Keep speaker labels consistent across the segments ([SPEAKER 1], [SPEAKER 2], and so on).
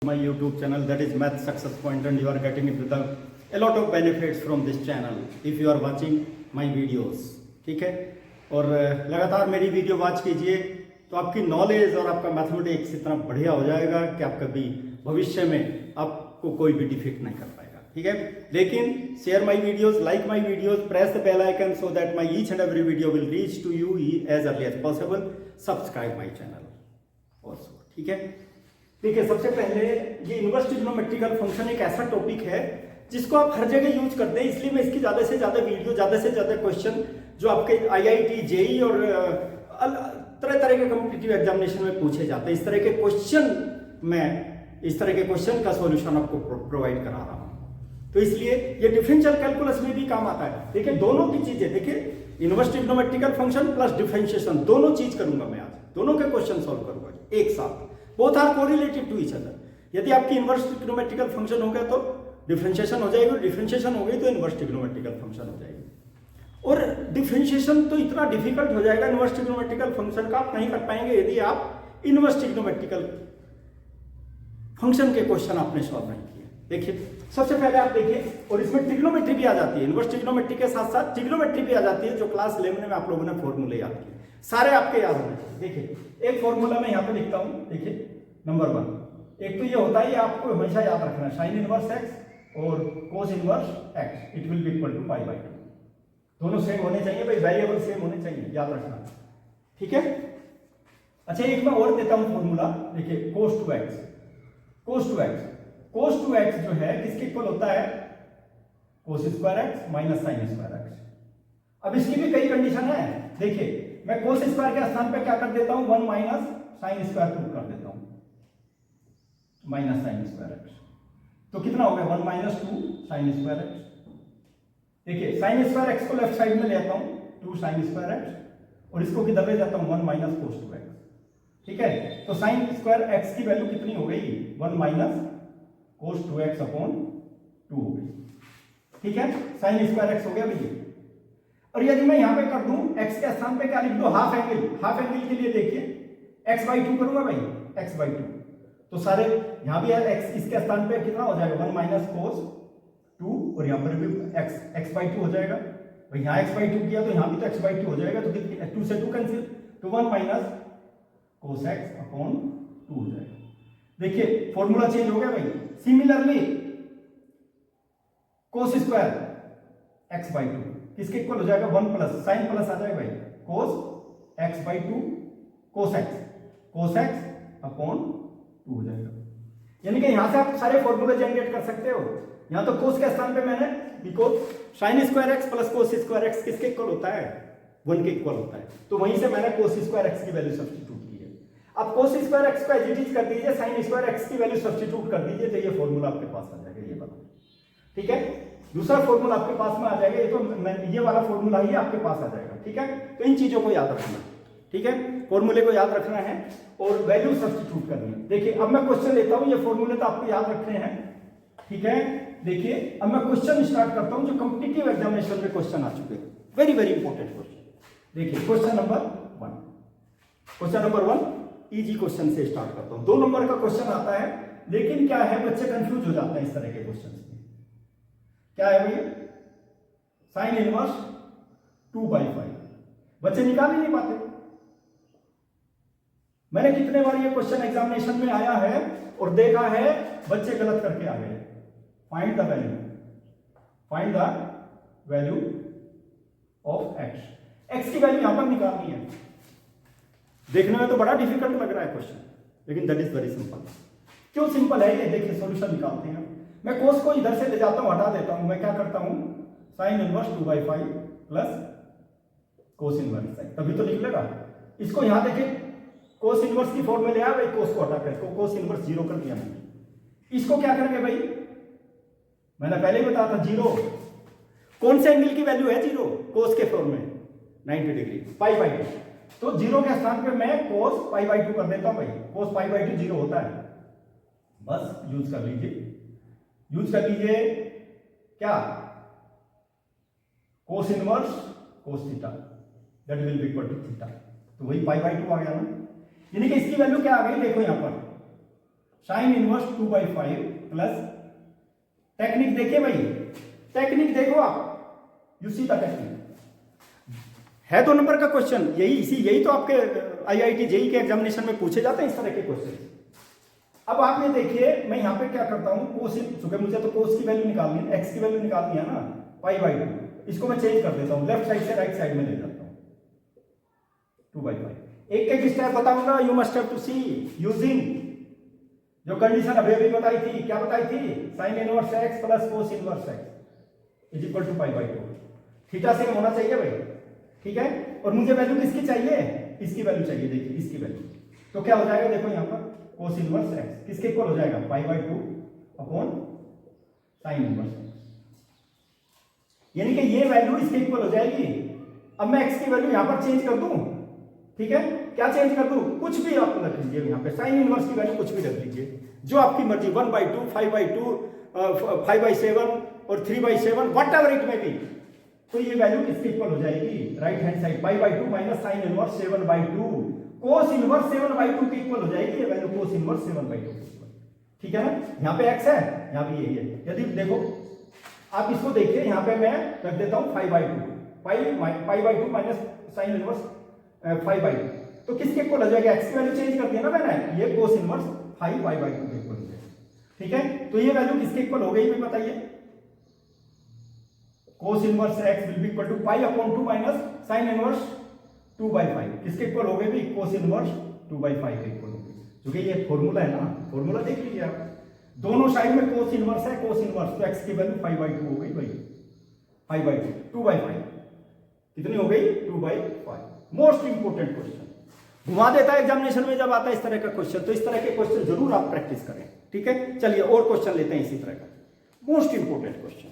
[SPEAKER 1] My YouTube channel, that is Math Success Point, and you are getting it with a lot of benefits from this channel if you are watching my videos. ठीक है, और लगातार मेरी video watch कीजिए तो आपकी knowledge और आपका मैथमेटिक्स इतना बढ़िया हो जाएगा कि आप कभी भविष्य में आपको कोई भी डिफीट नहीं कर पाएगा. ठीक है, लेकिन share my videos, like my videos, press the bell icon so that my each and every video will reach to you as early as possible. Subscribe my channel also. ठीक है, देखिए सबसे पहले ये इनवर्स ट्रिग्नोमेट्रिकल फंक्शन एक ऐसा topic है जिसको आप हर जगह यूज करते हैं, इसलिए मैं इसकी ज्यादा से ज्यादा वीडियो, ज्यादा से ज्यादा क्वेश्चन जो आपके आईआईटी, जेई और तरह तरह के कॉम्पिटिटिव एग्जामिनेशन में पूछे जाते हैं, इस तरह के क्वेश्चन मैं इस तरह के क्वेश्चन का सॉल्यूशन आपको प्रोवाइड करा रहा हूं. तो इसलिए ये डिफरेंशियल कैलकुलस में भी काम आता है. देखिए दोनों की चीजें, देखिए inverse trigonometrical function plus differentiation, दोनों चीज करूंगा मैं आज, दोनों के क्वेश्चन सॉल्व करूंगा एक साथ. Both are correlated to each other. यदि आपकी इनवर्स ट्रिग्नोमेट्रिकल फंक्शन हो गया तो डिफरेंशिएशन हो जाएगी, डिफरेंशिएशन हो गई तो इनवर्स ट्रिग्नोमेट्रिकल फंक्शन हो जाएगी. और डिफरेंशिएशन तो इतना डिफिकल्ट हो जाएगा इनवर्स ट्रिग्नोमेट्रिकल फंक्शन का, आप नहीं कर पाएंगे यदि आप इनवर्स ट्रिग्नोमेट्रिकल फंक्शन के क्वेश्चन आपने सॉल्व नहीं किए. देखिए सबसे पहले आप देखिए, और इसमें ट्रिग्नोमेट्री भी आ जाती है, इनवर्स ट्रिग्नोमेट्री के साथ साथ ट्रिग्नोमेट्री भी आ जाती है, जो क्लास 11 में आप लोगों ने फॉर्मूले याद किए, सारे आपके याद होने चाहिए. देखिए एक फॉर्मूला मैं यहाँ पे लिखता हूँ. देखिए नंबर 1, एक तो ये होता है, आपको हमेशा याद रखना है, साइन इनवर्स एक्स और cos inverse x it will be equal to pi by 2. दोनों सेम होने चाहिए भाई, वेरिएबल सेम होने चाहिए, याद रखना. ठीक है, अच्छा एक मैं और देता हूं फॉर्मूला. देखिए cos two x, cos two x जो है किसके इक्वल होता है, cos square x minus sine square x. अब इसकी भी कई कंडीशन है. देखिए मैं कोस स्क्वायर के स्थान पे क्या कर देता हूं, 1 माइनस साइन स्क्वायर पुट कर देता हूं, माइनस साइन स्क्वायर एक्स. तो कितना हो गया, 1 माइनस 2 साइन स्क्वायर एक्स. देखिए साइन स्क्वायर एक्स को लेफ्ट साइड में ले आता हूं, 2 साइन स्क्वायर एक्स, और इसको किधर ले जाता हूं, 1 माइनस कोस टू एक्स. ठीक है, तो साइन स्क्वायर एक्स की वैल्यू कितनी हो गई, 1 minus cos two x upon 2 हो गई. ठीक है, साइन स्क्वायर एक्स हो गया भैया. और यदि मैं यहां पे कर दूं x के स्थान पे क्या लिख दो, हाफ एंगल. हाफ एंगल के लिए देखिए x/2 करूंगा भाई, x/2. तो सारे यहां भी है x, इसके स्थान पे कितना हो जाएगा, 1 माइनस कोस 2, और यहां पर भी x/2 हो जाएगा भाई. यहां x/2 किया तो यहां भी तो x/2 हो जाएगा, तो 2 से 2 कैंसिल, तो 1 माइनस कोस x अपॉन 2 हो जाएगा. देखिए फॉर्मूला चेंज हो गया भाई. सिमिलरली कोस स्क्वायर x/2 किसके इक्वल हो जाएगा, 1 प्लस साइन प्लस आ जाएगा भाई, कोस x/2 कोस x अपॉन 2 हो जाएगा. यानी कि यहां से आप सारे फॉर्मूले जनरेट कर सकते हो. यहां तो कोस के स्थान पे मैंने, because sign square x plus cos square x किसके इक्वल होता है, 1 के इक्वल होता है, तो वहीं से मैंने कोस स्क्वायर एक्स की वैल्यू सब्स्टिट्यूट की है. अब कोस स्क्वायर एक्स को एज इट इज कर दीजिए, साइन स्क्वायर एक्स की वैल्यू सब्स्टिट्यूट कर दीजिए, तो ये फॉर्मूला आपके पास आ जाएगा, ये वाला. ठीक है, दूसरा फॉर्मूला आपके पास में आ जाएगा, ये तो ये वाला फॉर्मूला ही आपके पास आ जाएगा. ठीक है, तो इन चीजों को याद रखना. ठीक है, फॉर्मूले को याद रखना है और वैल्यू सब्स्टिट्यूट करनी है. देखिए अब मैं क्वेश्चन लेता हूं, ये फॉर्मूले तो आपको याद रखने हैं. ठीक है, देखिए अब मैं क्वेश्चन स्टार्ट करता हूं जो कॉम्पिटिटिव एग्जामिनेशन में क्वेश्चन आ चुके हैं, वेरी वेरी इंपॉर्टेंट क्वेश्चन. देखिए क्वेश्चन नंबर 1 इजी क्वेश्चन से स्टार्ट करता हूं. 2 नंबर का क्वेश्चन आता है, लेकिन क्या है बच्चे कंफ्यूज हो जाते हैं इस तरह के क्वेश्चन में. क्या है भैया, साइन इनवर्स 2/5, बच्चे निकाल ही नहीं पाते. मैंने कितने बार ये क्वेश्चन एग्जामिनेशन में आया है और देखा है बच्चे गलत करके आ गए. Find the value of x की वैल्यू यहां पर निकालनी है. देखने में तो बड़ा डिफिकल्ट लग रहा है क्वेश्चन, लेकिन दैट इज वेरी सिंपल. क्यों सिंपल है ये, देखिए सॉल्यूशन निकालते हैं. मैं कोस को इधर से ले जाता हूं, हटा देता हूं. मैं क्या करता हूं, sign inverse 2/5 plus cos inverse, तभी तो निकलेगा. इसको यहां देखिए कोस इनवर्स की फॉर्म में ले आया भाई, कोस को हटा कर कोस इनवर्स 0 कर दिया मैंने. इसको क्या करेंगे भाई, मैंने पहले ही बताया था 0. कौन से एंगल की वैल्यू है 0, कोस के फॉर्म में 90 डिग्री, π/2. तो 0 के स्थान पे मैं कोस π/2 कर देता हूं भाई. कोस π/2 0 होता है, बस यूज कर लीजिए क्या, cos inverse cos theta that will be equal to theta. तो वही π/2 आ गया ना. यानी कि इसकी वैल्यू क्या आ गई, देखो यहां पर साइन इनवर्स 2/5 प्लस, टेक्निक देखिए भाई, टेक्निक देखो आप, यू सी द टेक्निक। है 2 नंबर का क्वेश्चन, यही तो आपके IIT JEE के एग्जामिनेशन में पूछे जाते हैं इस तरह के क्वेश्चन। अब आप ये देखिए, मैं यहाँ पे क्या करता हूँ, कोस, चूंकि मुझे तो कोस की वैल्यू निकालनी है, एक्स की वैल्यू निकालनी है ना, π/2, इसको मैं चेंज कर देता हूँ, लेफ्ट साइड से राइट साइड में ले जाता हूँ, 2/5। एक स्टेप बताऊंगा, you must have to see using जो कंडीशन अभी बताई थी, क्या बताई थी, sine inverse x plus cos inverse x is equal to π/2। Theta same होना चाहिए भाई, ठीक है। और मुझे वैल्यू किसकी चाहिए, इसकी वैल्यू चाहिए, देखिए इसकी वैल्यू, तो क्या हो जाएगा, देखो यहाँ पर कोस इनवर्स एक्स किसके इक्वल हो जाएगा, π/2 अपॉन साइन इनवर्स एक्स, यानी कि ये वैल्यू इसके इक्वल हो जाएगी। अब मैं एक्स की वैल्यू यहां पर चेंज कर दूं, ठीक है, क्या चेंज कर दूं, कुछ भी आप रख लीजिए यहां पे, साइन इनवर्स की वैल्यू कुछ भी रख लीजिए, जो आपकी मर्जी, 1/2, 5/2, 5/7 और 3/7, वट एवर इट में भी, तो ये वैल्यू किसके इक्वल हो जाएगी, right hand side, π/2 minus sine inverse 7/2, cos inverse 7/2 के इक्वल हो जाएगी ये वैल्यू, कोस इनवर्स 7/2 के इक्वल, ठीक है ना। यहाँ पे x है, यहाँ पे यही है। यदि देखो आप इसको देखिए, यहाँ पे मैं रख देता हूँ 5/2, π/2 माइनस साइन इनवर्स 5/2, तो किसके इक्वल हो जाएगा, x की वैल्यू चेंज कर दिया ना मैंने, ये कोस इनवर्स 5/2 के इक्वल हो जाएगा, ठीक है। तो ये वैल्यू किसके इक्वल हो गई, मैं बताइए, cos inverse x will be equal to π/2 minus sine inverse 2/5, किसके इक्वल हो गए भी, कोस इनवर्स 2/5 के इक्वल हो गई, क्योंकि ये फॉर्मूला है ना, फॉर्मूला देख लीजिए आप, दोनों साइड में कोस इनवर्स है, कोस इनवर्स, तो x की वैल्यू 5/2 हो गई भाई, 5/2, 2/5 कितनी हो गई, 2/5। मोस्ट इंपोर्टेंट क्वेश्चन घुमा देता है एग्जामिनेशन में जब आता है इस तरह का क्वेश्चन, तो इस तरह के क्वेश्चन जरूर आप प्रैक्टिस करें, ठीक है। चलिए और क्वेश्चन लेते हैं इसी तरह का, मोस्ट इंपोर्टेंट क्वेश्चन,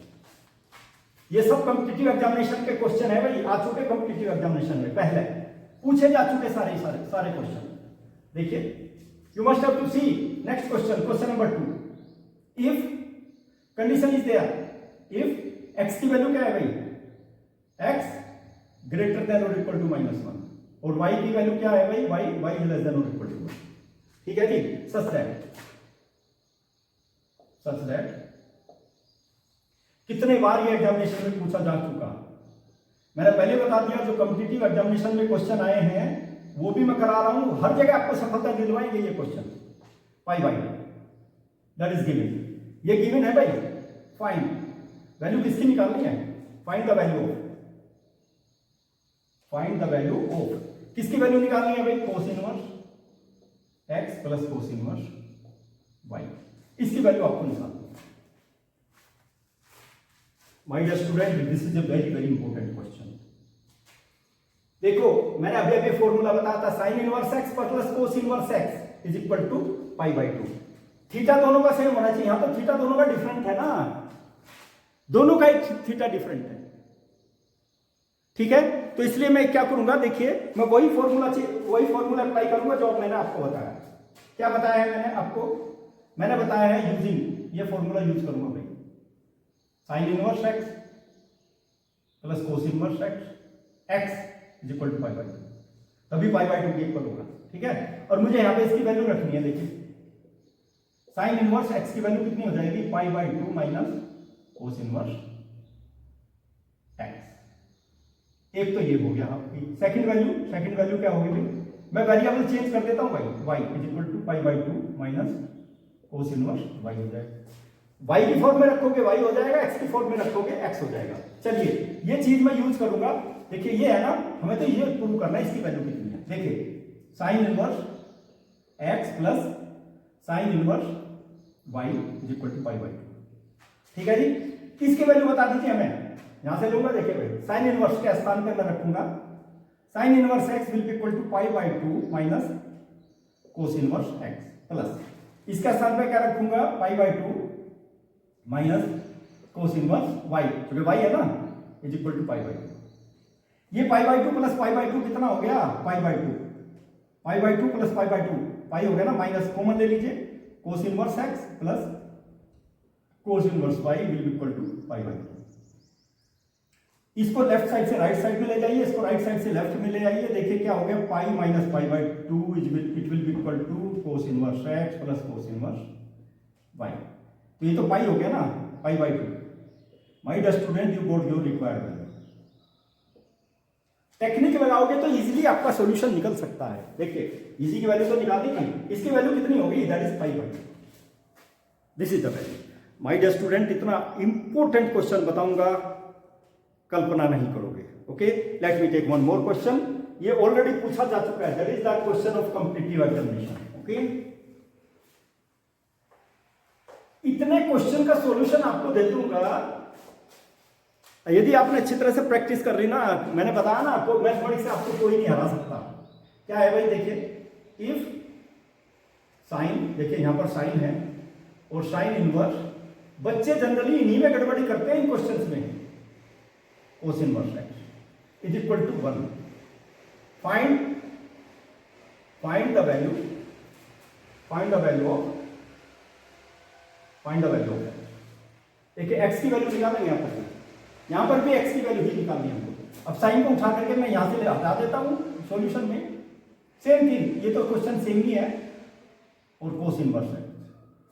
[SPEAKER 1] ये सब कॉम्पिटिटिव एग्जामिनेशन के क्वेश्चन है भाई, आ चुके कॉम्पिटिटिव एग्जामिनेशन में, पहले पूछे जा चुके सारे क्वेश्चन। देखिए, you must have to see next question, question number 2, if condition is there, if x की वैल्यू क्या है भाई, x ग्रेटर देन और इक्वल टू -1, और y की वैल्यू क्या है भाई, y लेस देन और इक्वल टू 1, ठीक है जी। सच दैट कितने बार ये एग्जामिनेशन में पूछा जा चुका, मैंने पहले बता दिया, जो कॉम्पिटिटिव एग्जामिनेशन में क्वेश्चन आए हैं वो भी मैं करा रहा हूं, हर जगह आपको सफलता दिलवाएंगे ये क्वेश्चन, π/2 दैट इज गिवन, ये गिवन है भाई। फाइंड वैल्यू किसकी निकालनी है, फाइंड द वैल्यू ऑफ, किसकी वैल्यू निकालनी है भाई, cos inverse x plus cos inverse y, इसकी वैल्यू आपको निकालनी है। My dear student, this is a very very important question. देखो मैंने अभी फॉर्मूला बताया था, sine inverse x plus cos inverse x is equal to π/2, theta दोनों का सेम होना चाहिए, यहां तो थीटा दोनों का डिफरेंट है ना, दोनों का एक थीटा डिफरेंट है, ठीक है। तो इसलिए मैं क्या करूंगा, देखिए मैं वही फॉर्मूला अप्लाई करूंगा जो मैंने आपको बताया। क्या बताया है मैंने आपको, मैंने बताया है यूजिंग ये फॉर्मूला यूज करूंगा भाई, sine inverse x plus cos inverse x is equal to π/2, तभी π/2 के इक्वल होगा, ठीक है। और मुझे यहाँ पे इसकी वैल्यू रखनी है, देखिए साइन इनवर्स x की वैल्यू कितनी हो जाएगी, π/2 माइनस कोस इनवर्स x, एक तो ये हो गया आपकी। सेकंड वैल्यू क्या होगी भाई, मैं वेरिएबल चेंज कर देता हूं भाई, y is equal to π/2 minus cos inverse y हो जाएगा, y की फॉर्म में रखोगे y हो जाएगा, x की फॉर्म में रखोगे x हो जाएगा। चलिए ये चीज मैं यूज करूंगा, देखिए ये है ना, हमें तो ये प्रूव करना है इसकी वैल्यू कितनी है। देखिए sine inverse x plus sine inverse y is equal to π/2, ठीक है जी। इसकी वैल्यू बता दीजिए हमें, यहां से लूंगा, देखिए भाई साइन इनवर्स के स्थान पे मैं रखूंगा sine inverse x will be equal to π/2 minus cos inverse x plus इसका स्थान पे क्या रखूंगा, π/2 माइनस कोस इनवर्स y, क्योंकि y है ना, इज इक्वल टू π/2। ये π/2 प्लस π/2 कितना हो गया, π/2 प्लस π/2 पाई हो गया ना, माइनस कॉमन ले लीजिए, cos inverse x plus cos inverse y will be equal to π/2। इसको लेफ्ट साइड से राइट साइड में ले जाइए, इसको राइट साइड से लेफ्ट में ले आइए, देखिए क्या हो गया, pi minus pi by two it will be equal to cos inverse x plus cos inverse y. तो ये तो पाई हो गया ना, pi by two. My dear student, you got your required value. Technique लगाओगे तो इजीली आपका solution निकल सकता है। देखिए इजी की वैल्यू तो निकाल दी थी, इसकी वैल्यू कितनी होगी, that is pi by, this is the value. My dear student, इतना इंपॉर्टेंट क्वेश्चन बताऊंगा, कल्पना नहीं करोगे। Okay, let me take one more question, ये ऑलरेडी पूछा जा चुका है, that is the question of competitive examination. Okay, इतने क्वेश्चन का सॉल्यूशन आपको दे दूंगा, यदि आपने अच्छी तरह से प्रैक्टिस कर रही ना, मैंने बताया ना आपको, मैथमेटिक्स से आपको कोई नहीं हरा सकता। क्या है भाई, देखिए इफ साइन, देखिए यहां पर साइन है और साइन इनवर्स, बच्चे जनरली इन्हीं में गड़बड़ी करते हैं इन क्वेश्चंस में। Cos inverse x is equal to 1, find the value of देखिए एक्स की वैल्यू निकालेंगे यहां पर भी एक्स की वैल्यू ही निकालनी है हमको। अब साइन को उठा करके मैं यहां से हटा देता हूं सॉल्यूशन में, सेम थिंग, ये तो क्वेश्चन सेम ही है और कोस इनवर्स है,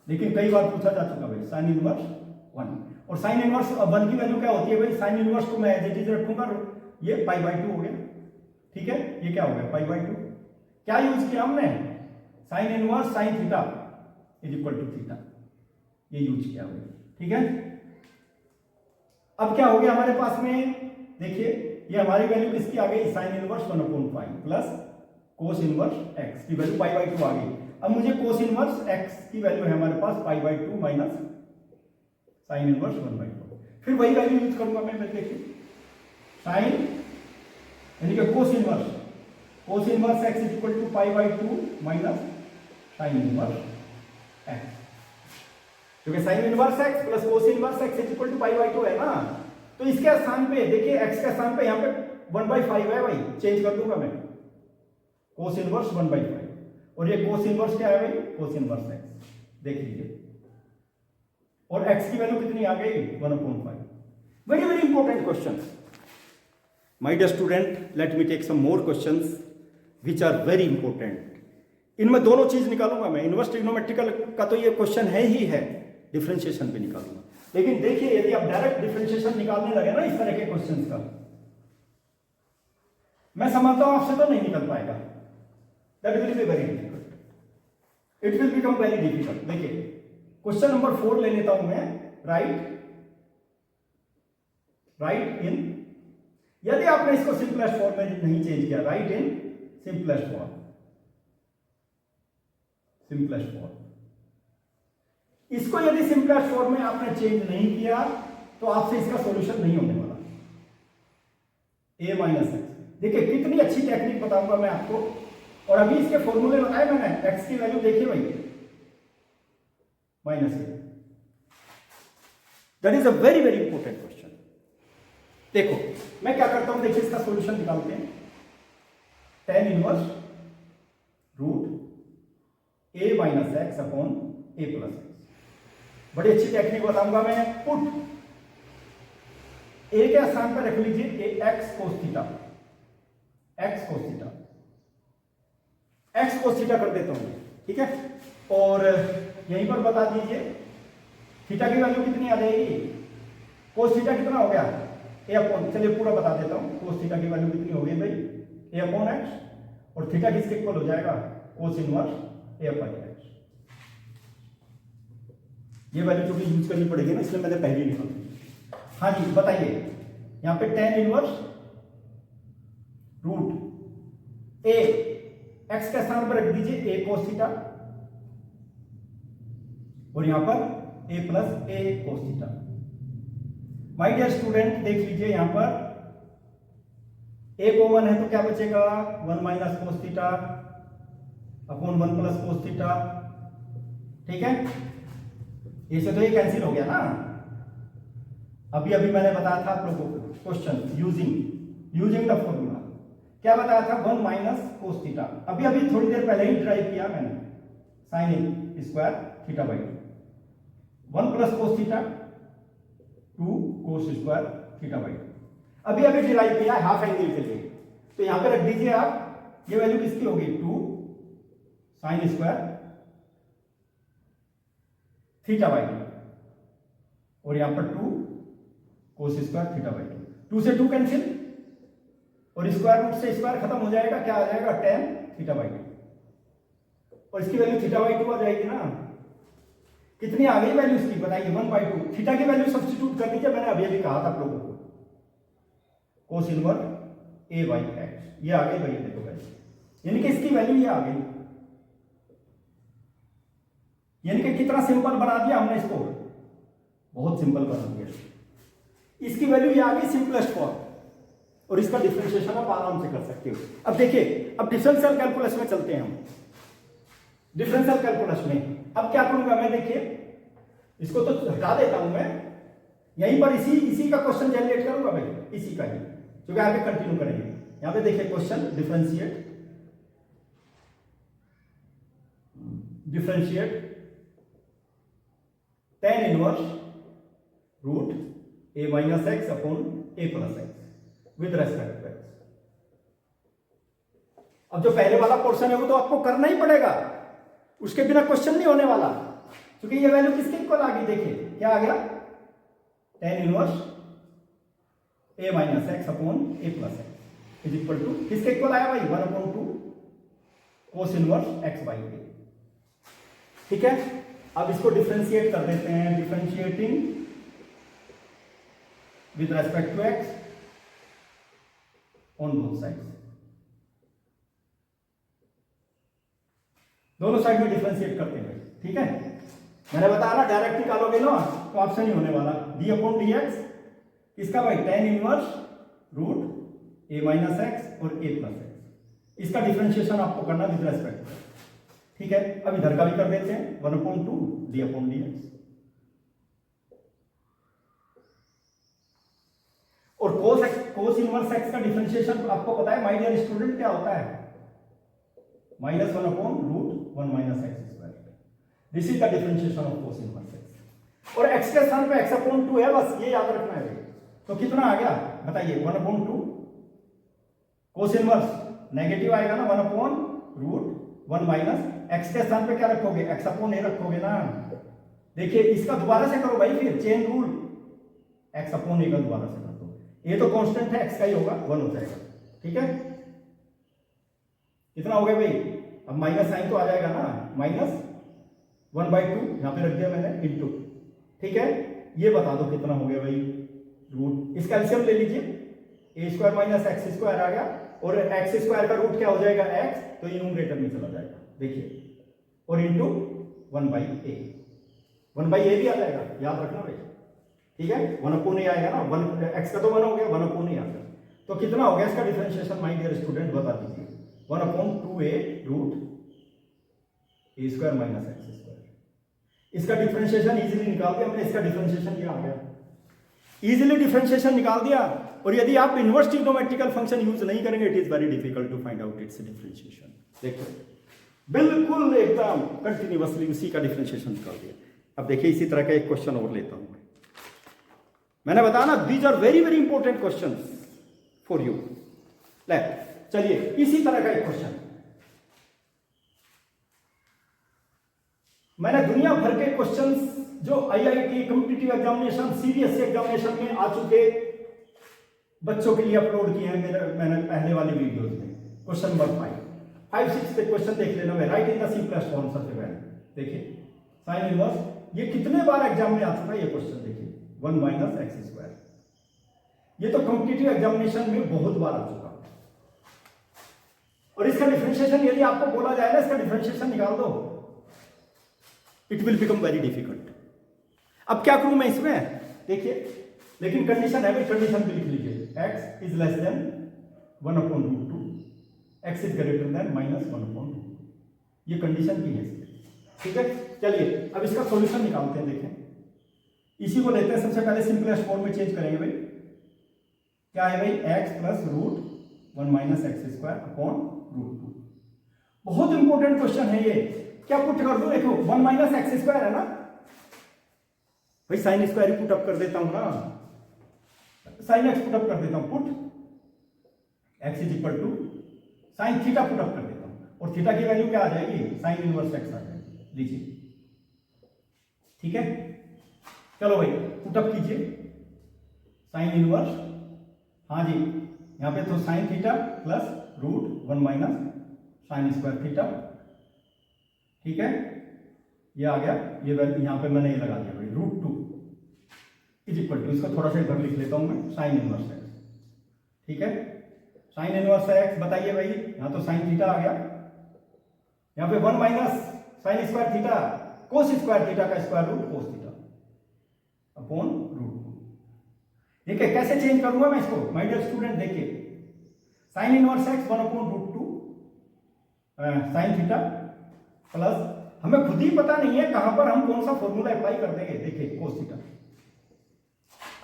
[SPEAKER 1] लेकिन कई बार पूछा जा चुका भाई साइन इनवर्स 1, और साइन इनवर्स 1 की वैल्यू क्या होती है भाई, साइन इनवर्स को मैं एज इट इज रखूंगा, ये पाई बाई 2 हो गया, ठीक है, ये क्या हो गया पाई बाई 2। क्या यूज किया हमने, sine inverse sine theta is equal to theta, ये यूज किया भाई, ठीक है। अब क्या हो गया हमारे पास में, देखिए ये हमारी वैल्यू किसकी आ गई, sine inverse 1/5 plus cos inverse x की वैल्यू पाई बाई 2 आ गई। अब मुझे कोस इनवर्स एक्स की वैल्यू है हमारे पास pi by 2 minus sine inverse 1/4, फिर वही वैल्यू यूज करूंगा मैं, देखिए साइन यानी कि cos inverse x is equal to pi by 2 minus sine inverse x, क्योंकि sine inverse x plus cos inverse x is equal to pi by 2 है ना, तो इसके स्थान पे देखिए एक्स के स्थान पे यहाँ पे 1/5 है भाई, चेंज कर दूंगा मैं, कोस इनवर्स 1/5, और ये कोस इनवर्स क्या है भाई, कोस इनवर्स एक्स, देख लीजिए, और x की वैल्यू कितनी आ गई 1/5। Very very important question my dear student, let me take some more questions which are very important. इनमें दोनों चीज निकालूंगा मैं, इनवर्स ट्रिग्नोमेट्रिकल का तो ये क्वेश्चन है ही है, डिफरेंशिएशन भी निकालूंगा, लेकिन देखिए यदि आप डायरेक्ट डिफरेंशिएशन निकालने लगे ना इस तरह के क्वेश्चंस का, मैं समझता हूं आपसे तो नहीं निकल पाएगा, that will be very difficult, it will become very difficult. देखिए क्वेश्चन नंबर 4 ले लेता हूं मैं, राइट इन, यदि आपने इसको सिंपलेस्ट फॉर्म में नहीं चेंज किया, राइट इन सिंपलेस्ट फॉर्म, इसको यदि सिंपलेस्ट फॉर्म में आपने चेंज नहीं किया तो आपसे इसका सॉल्यूशन नहीं होने वाला, a माइनस एक्स। देखिए कितनी अच्छी टेक्निक बताऊंगा मैं आपको, और अभी इसके फॉर्मूले बताए मैंने, x की वैल्यू देखिए भाई minus A, that is a very very important question. देखो मैं क्या करता हूं, देखिए इसका सॉल्यूशन निकालते हैं, tan inverse root a minus x upon a plus x, बड़ी अच्छी टेक्निक बताऊंगा मैं, पुट a के स्थान पर रख लीजिए x cos theta, x cos theta कर देता हूं, ठीक है, और यहीं पर बता दीजिए थीटा की वैल्यू कितनी आ जाएगी, कोस थीटा कितना हो गया a अपॉन, चलिए पूरा बता देता हूं, कोस थीटा की वैल्यू कितनी हो गई भाई a अपॉन एक्स, और थीटा किसके इक्वल हो जाएगा, cos inverse a upon x. ये वैल्यू चूंकि यूज करनी पड़ेगी ना, इसलिए मैंने पहले ही निकाल दी। हाँ जी बताइए, यहां पे tan inverse root a, x के स्थान पर रख दीजिए a कोस थीटा, और यहां पर a plus a cos theta. My dear student देख लीजिए, यहां पर a कॉमन है तो क्या बचेगा, 1 minus cos theta upon 1 plus cos theta, ठीक है, इससे तो ये कैंसिल हो गया ना। अभी अभी मैंने बताया था आप लोगों को क्वेश्चन यूजिंग द फॉर्मूला, क्या बताया था, 1 माइनस कोस थीटा, अभी अभी थोड़ी देर पहले ही ड्राइव किया मैंने, sign square theta by 1 plus cos theta 2 cos square theta by 2। अभी अभी डिराइव किया है हाफ एंगल के लिए, तो यहां पे रख दीजिए आप, ये वैल्यू किसकी होगी 2 साइन स्क्वायर थीटा बाई 2, और यहां पर 2 कोस स्क्वायर थीटा बाई 2, 2 से 2 कैंसिल, और स्क्वायर रूट से स्क्वायर खत्म हो जाएगा, क्या आ जाएगा tan थीटा बाई 2, और इसकी वैल्यू थीटा बाई 2 आ जाएगी ना। कितनी आ गई वैल्यू इसकी बताइए 1/2। थीटा की वैल्यू सब्स्टिट्यूट कर दीजिए, मैंने अभी अभी कहा था आप लोगों को, cos inverse a by x, ये आ गई भाई, देखो वैल्यू, यानी कि इसकी वैल्यू ये आ गई, यानी कि कितना सिंपल बना दिया हमने इसको, बहुत सिंपल बना दिया। इसकी वैल्यू ये आ गई सिंपलेस्ट फॉर्म, और इसका डिफरेंशिएशन आप आराम से कर सकते हो। अब देखिए, अब डिफरेंशियल कैलकुलस में चलते हैं हम। डिफरेंशियल कैलकुलस में अब क्या करूंगा मैं, देखिए इसको तो हटा देता हूं मैं, यहीं पर इसी का क्वेश्चन जनरेट करूंगा भाई, इसी का ही, जो कि आगे कंटिन्यू करेंगे। यहां पे देखिए question differentiate tan inverse root a minus x upon a plus x with respect to x। अब जो पहले वाला पोर्शन है वो तो आपको करना ही पड़ेगा, उसके बिना क्वेश्चन नहीं होने वाला, क्योंकि ये वैल्यू किसके इक्वल आ गई, देखिए क्या आ गया tan inverse a minus x upon a plus x is equal to किसके इक्वल आया भाई 1/2 cos inverse x by a। ठीक है, अब इसको डिफरेंशिएट कर देते हैं, differentiating with respect to x on both sides, दोनों साइड में डिफरेंशिएट करते हैं। ठीक है, मैंने बताया ना डायरेक्ट निकालोगे ना तो ऑप्शन नहीं होने वाला, d अपॉन डी एक्स किसका भाई tan inverse root a minus x और a प्लस एक्स, इसका डिफरेंशिएशन आपको करना विद रेस्पेक्ट। ठीक है, अब इधर का भी कर देते हैं 1/2 d अपॉन डी एक्स, और कोस इनवर्स एक्स का डिफरेंशिएशन आपको पता है माय डियर स्टूडेंट क्या होता है, -1/√1 minus x square. This is the differentiation of cos inverse x, और x के स्थान पे x/2 है, बस ये याद रखना है। तो कितना आ गया बताइए 1/2 कोस इनवर्स नेगेटिव आएगा ना 1/√1 माइनस x के स्थान पे क्या रखोगे x/a रखोगे ना। देखिए इसका दोबारा से करो भाई, फिर चेन रूल, x/a का दोबारा से कर दो, ये तो कांस्टेंट है x का ही होगा 1 हो जाएगा। ठीक है, कितना हो गया भाई, अब माइनस साइन तो आ जाएगा ना, -1/2 यहां पे रख दिया मैंने इनटू। ठीक है, ये बता दो कितना हो गया भाई रूट, इसका एलसीएम ले लीजिए, a² माइनस एक्स स्क्वायर आ गया, और एक्स स्क्वायर का रूट क्या हो जाएगा x, तो ये न्यूमरेटर में चला जाएगा देखिए, और इंटू 1/a, 1/a भी आ जाएगा, याद रखना भाई। ठीक है, 1/a आएगा ना, 1 x का तो 1 हो गया, 1/a आ गया, तो कितना हो गया इसका डिफरेंशिएशन माय डियर स्टूडेंट बता दीजिए, 1/2a root a² minus x square. इसका डिफरेंशिएशन इजीली निकाल दिया हमने, इसका डिफरेंशिएशन ये आ गया, इजीली डिफरेंशिएशन निकाल दिया। और यदि आप इनवर्स ट्रिग्नोमेट्रिकल फंक्शन यूज नहीं करेंगे, it is very difficult to find out its differentiation. देखो बिल्कुल एकदम कंटिन्यूअसली उसी का डिफरेंशिएशन निकाल दिया। अब देखिए इसी तरह का एक क्वेश्चन और लेता हूं मैंने बताया ना, these are very very important question for you. ले चलिए इसी तरह का एक क्वेश्चन, मैंने दुनिया भर के क्वेश्चंस जो IIT competitive examination CBSE examination में आ चुके बच्चों के लिए अपलोड किए हैं मैंने पहले वाले वीडियोस में। क्वेश्चन नंबर 5, 6 पे क्वेश्चन देख लेना, मैं right in the simplest form सबसे पहले देखिए साइन इनवर्स, ये कितने बार एग्जाम में आ चुका है ये क्वेश्चन, देखिए 1 माइनस एक्स स्क्वायर, ये तो कॉम्पिटिटिव एग्जामिनेशन में बहुत बार आ चुका। और इसका डिफरेंशिएशन यदि आपको बोला जाए ना, इसका डिफरेंशिएशन निकाल दो, it will become very difficult. अब क्या करूं मैं इसमें, देखिए लेकिन कंडीशन है भाई, कंडीशन भी लिख लीजिए, x is less than 1/√2, x is greater than -1/√2, ये कंडीशन की है। ठीक है, चलिए अब इसका सॉल्यूशन निकालते हैं। देखें इसी को लेते हैं, सबसे पहले सिंपलेस्ट फॉर्म में चेंज करेंगे भाई, क्या है भाई x plus √1 minus x square upon √2। बहुत इंपॉर्टेंट क्वेश्चन है ये, क्या पुट कर दो, देखो 1 माइनस एक्स स्क्वायर है ना भाई, साइन स्क्वायर ही पुट अप कर देता हूं ना, साइन एक्स पुटअप कर देता हूं, put x is equal to sine theta put up कर देता हूं, और थीटा की वैल्यू क्या आ जाएगी, साइन इनवर्स एक्स आ जाएगी। लीजिए, ठीक है, चलो भाई पुटअप कीजिए साइन इनवर्स, हाँ जी, यहाँ पे तो sine theta plus root 1 minus sine square theta, ठीक है, ये आ गया, ये वैल्यू यहाँ पे मैंने ये लगा दिया भाई, रूट 2 इज इक्वल टू, इसको थोड़ा सा इधर लिख लेता हूं मैं, साइन इनवर्स एक्स, ठीक है, साइन इनवर्स एक्स, बताइए भाई, यहाँ तो साइन थीटा आ गया, यहाँ पे 1 minus sine square theta cos square theta का square root cos theta upon root 2। ठीक है, कैसे चेंज करूंगा मैं इसको, माय डियर स्टूडेंट, देखिए sine inverse x 1 upon root 2 sine theta plus, हमें खुद ही पता नहीं है कहां पर हम कौन सा फॉर्मूला अप्लाई कर देंगे, देखिए कोस थीटा।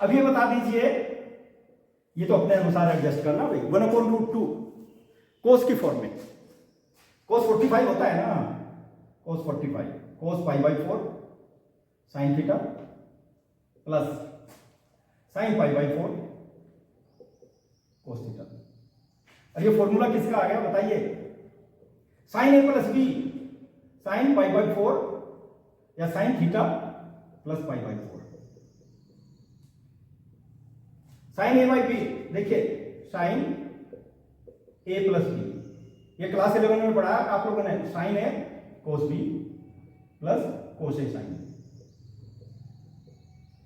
[SPEAKER 1] अब ये बता दीजिए, ये तो अपने अनुसार एडजस्ट करना भाई, 1 अपॉन रूट 2 कोस की फॉर्म में, कोस 45 होता है ना, cos 45 cos pi by 4 sine theta plus sine pi by 4 cos theta. और ये फॉर्मूला किसका आ गया बताइए, sine A plus B sine pi by 4 या sine theta plus pi by 4, sine A by B, देखिए साइन ए प्लस बी, ये class 11 में पढ़ा आप लोगों ने, sine A cos B plus cos A sine.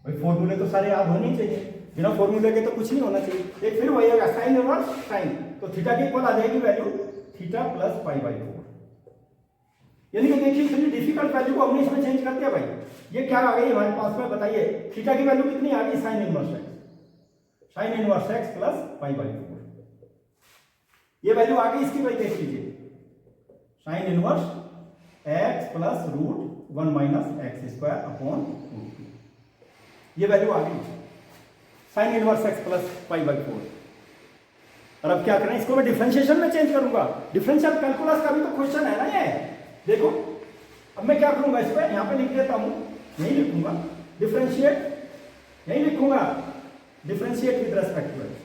[SPEAKER 1] भाई फॉर्मूले तो सारे याद होने चाहिए, बिना फॉर्मूले के तो कुछ नहीं होना चाहिए। एक फिर वही होगा साइन इनवर्स साइन, तो थीटा की इक्वल आ जाएगी value theta plus pi by 4, यानी कि देखिए इतनी डिफिकल्ट वैल्यू को हमने इसमें चेंज कर दिया भाई। ये क्या आ गई हमारे पास में, बताइए थीटा की वैल्यू कितनी आ गई, sine inverse x, sine inverse x plus pi by 4, ये वैल्यू आ गई इसकी, भाई देख लीजिए sine inverse x plus root 1 minus x square upon root 2, ये वैल्यू आ गई sine inverse x plus pi by 4। और अब क्या करें, इसको मैं डिफरेंशिएशन में चेंज करूंगा, डिफरेंशियल कैलकुलस का भी तो क्वेश्चन है ना ये, देखो अब मैं क्या करूंगा, इस पर यहां पे लिख देता हूं, नहीं लिखूंगा डिफरेंशिएट, नहीं लिखूंगा differentiate with respect to x,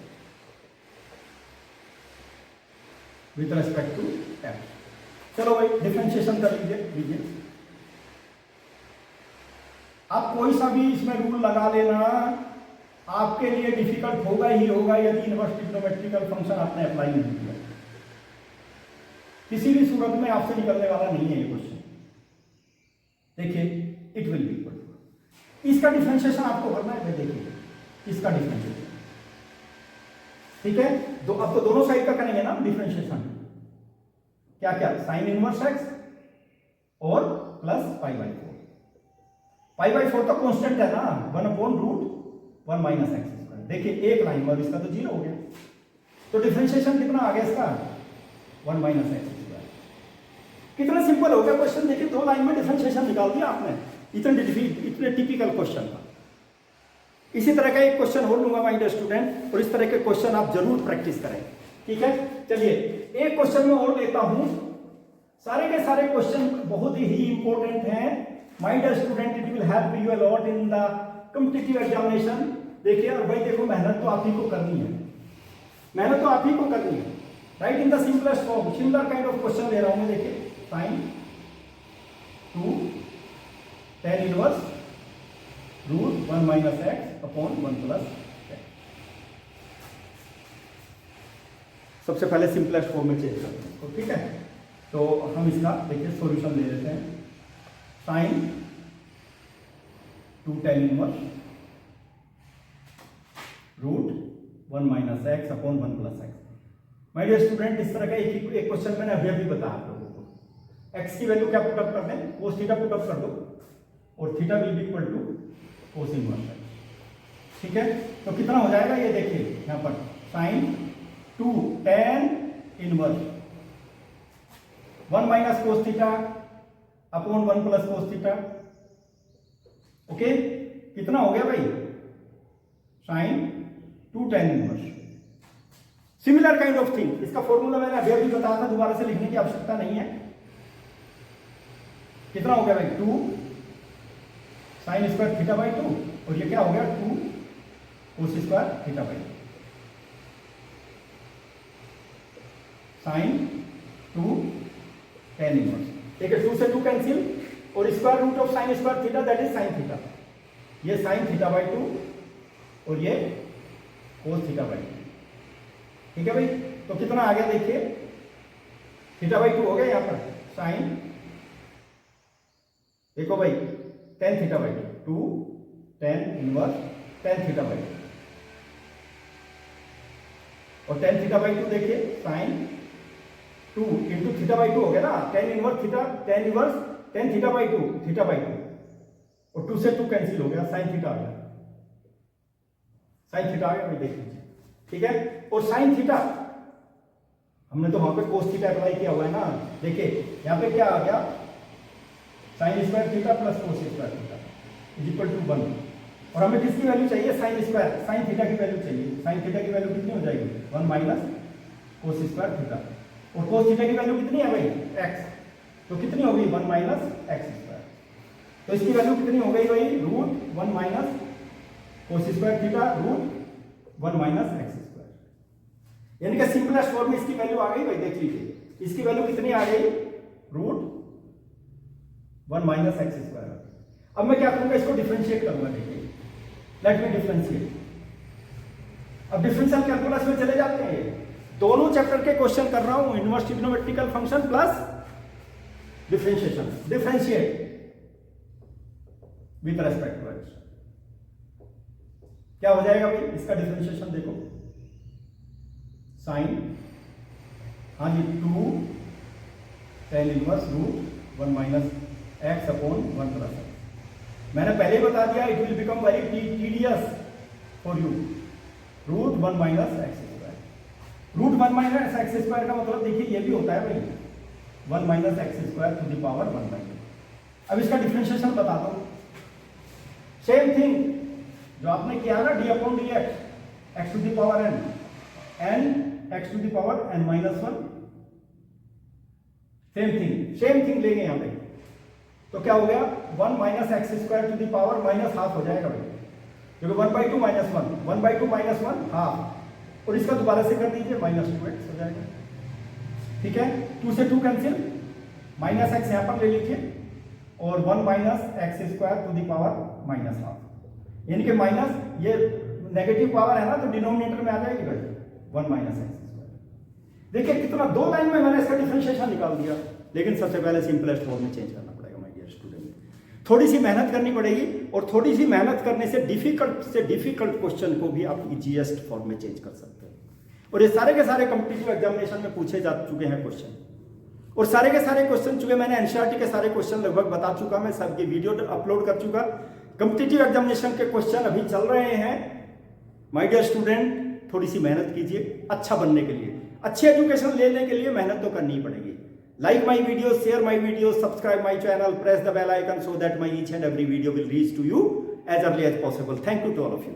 [SPEAKER 1] with respect to x. चलो भाई डिफरेंशिएशन कर लीजिए, आप कोई सा भी इसमें रूल लगा लेना, आपके लिए डिफिकल्ट होगा ही होगा यदि इनवर्स ट्रिग्नोमेट्रिकल फंक्शन आपने अप्लाई नहीं किया, किसी भी सूरत में आपसे निकलने वाला नहीं है ये क्वेश्चन। देखिए it will be equal to, इसका डिफरेंशिएशन आपको करना है, देखिए इसका डिफरेंशिएशन, ठीक है, अब तो दोनों साइड का करेंगे ना डिफरेंशिएशन, क्या क्या, साइन इनवर्स एक्स और plus pi by 4, pi by 4 तो कांस्टेंट है ना, 1 upon root 1 minus x square, देखिए एक लाइन में, इसका तो 0 हो गया, तो डिफरेंशिएशन कितना आ गया इसका, 1 माइनस एक्स स्क्वायर। कितना सिंपल हो गया क्वेश्चन, देखिए 2 लाइन में डिफरेंशिएशन निकाल दिया आपने, इतने टिपिकल क्वेश्चन था। इसी तरह का एक क्वेश्चन और लूंगा माय डियर स्टूडेंट, और इस तरह के क्वेश्चन आप जरूर प्रैक्टिस करें, ठीक है। चलिए एक क्वेश्चन में और लेता हूं, सारे के सारे क्वेश्चन बहुत ही इंपॉर्टेंट हैं my dear student, it will help you a lot in the competitive examination. देखिए और भाई देखो, मेहनत तो आप ही को करनी है, मेहनत तो आप ही को करनी है, write in the simplest form, similar kind of question ले रहा हूं मैं, देखिए sine 2 tan inverse root 1 minus x upon 1 plus x. सबसे पहले सिंपलेस्ट फॉर्म में चेंज करते हैं, ठीक है, तो हम इसका देखिए सॉल्यूशन ले लेते हैं, sine 2 tan inverse root 1 minus x upon 1 plus x. My dear student, इस तरह का एक क्वेश्चन मैंने अभी अभी बताया आप लोगों को, एक्स की वैल्यू क्या पुटअप कर दें, कोस थीटा पुटअप कर दो, और theta will be equal to cos inverse x, ठीक है। तो कितना हो जाएगा ये देखिए यहां पर, sine 2 tan inverse 1 minus cos theta upon 1 plus cos theta, okay, कितना हो गया भाई, sine 2 tan inverse. Similar kind of thing, इसका फॉर्मूला मैंने अभी अभी बताया था, दोबारा से लिखने की आवश्यकता नहीं है। कितना हो गया भाई, 2 साइन स्क्वायर थीटा बाई 2, और ये क्या हो गया 2 cos square theta by sine 2 tan inverse. ठीक है, 2 से 2 कैंसिल और square root of sine square theta that is sine theta. ये साइन थीटा बाई 2 और ये कोस थीटा बाई 2। ठीक है भाई, तो कितना आ गया देखिए, थीटा बाई 2 हो गया यहाँ पर साइन, देखो भाई tan theta by 2 tan inverse tan theta by 2 और tan थीटा बाई 2 देखिए साइन 2 इंटू थीटा बाई 2 हो गया ना, tan inverse theta tan inverse tan theta by 2 theta by 2 और 2 से 2 कैंसिल हो गया, साइन थीटा आ गया, साइन थीटा आ गया भाई देख लीजिए। ठीक है, और साइन थीटा हमने तो वहां पे कोस थीटा अप्लाई किया हुआ है ना, देखिए यहाँ पे क्या आ गया, sine square theta plus cos square theta is equal to 1 और हमें किसकी वैल्यू चाहिए, साइन स्क्वायर साइन थीटा की वैल्यू चाहिए। साइन थीटा की वैल्यू कितनी हो जाएगी 1 माइनस कोस स्क्वायर थीटा और कोस थीटा की वैल्यू कितनी है भाई x, तो कितनी हो गई 1 माइनस एक्स स्क्वायर, तो इसकी वैल्यू कितनी हो गई भाई root 1 minus cos square theta root 1 minus x square, यानी कि सिंपलेस्ट फॉर्म में इसकी वैल्यू आ गई भाई देख लीजिए, इसकी वैल्यू कितनी आ गई रूट 1 माइनस एक्स स्क्वायर। अब मैं क्या करूंगा, इसको डिफरेंशिएट करूंगा, देखिए लेट मी डिफरेंशिएट। अब डिफरेंशियल कैलकुलस में चले जाते हैं, दोनों चैप्टर के क्वेश्चन कर रहा हूं, inverse trigonometrical function plus differentiation, differentiate with respect to x. क्या हो जाएगा भाई इसका डिफरेंशिएशन देखो, साइन हाँ जी 2 tan inverse root 1 minus x upon 1 plus x. मैंने पहले ही बता दिया it will become very tedious for you, root 1 minus x square, root 1 minus x square का मतलब देखिए ये भी होता है भाई 1 minus x square to the power 1 minus. अब इसका डिफरेंशिएशन बता दो, सेम थिंग जो आपने किया ना d upon d x x to the power n x to the power n minus 1, same thing लेंगे यहां पे, तो क्या हो गया 1 minus x square to the power minus half हो जाएगा भाई, क्योंकि 1/2 माइनस 1 1/2 माइनस 1 हाफ और इसका दोबारा से कर दीजिए माइनस 2x हो जाएगा। ठीक है, 2 से 2 कैंसिल, माइनस एक्स यहां पर ले लीजिए और 1 minus x square to the power minus half, यानी कि माइनस ये नेगेटिव पावर है ना तो डिनोमिनेटर में आ जाएगी भाई 1 माइनस एक्स स्क्वायर। देखिए कितना 2 लाइन में मैंने इसका डिफरेंशिएशन निकाल दिया, लेकिन सबसे पहले सिंपलेस्ट फॉर्म में चेंज करना पड़ेगा माय डियर स्टूडेंट, थोड़ी सी मेहनत करनी पड़ेगी और थोड़ी सी मेहनत करने से डिफिकल्ट क्वेश्चन को भी आप इजीएस्ट फॉर्म में चेंज कर सकते हैं। और ये सारे के सारे कॉम्पिटिटिव एग्जामिनेशन में पूछे जा चुके हैं क्वेश्चन, और सारे के सारे क्वेश्चन चुके मैंने एनसीईआरटी के सारे क्वेश्चन लगभग बता चुका, मैं सबकी वीडियो अपलोड कर चुका। कॉम्पिटिटिव एग्जामिनेशन के क्वेश्चन अभी चल रहे हैं। माय डियर स्टूडेंट थोड़ी सी मेहनत कीजिए अच्छा बनने के लिए, अच्छी एजुकेशन लेने के लिए मेहनत तो करनी ही पड़ेगी। Like my videos, share my videos, subscribe my channel, press the bell icon so that my each and every video will reach to you as early as possible. Thank you to all of you.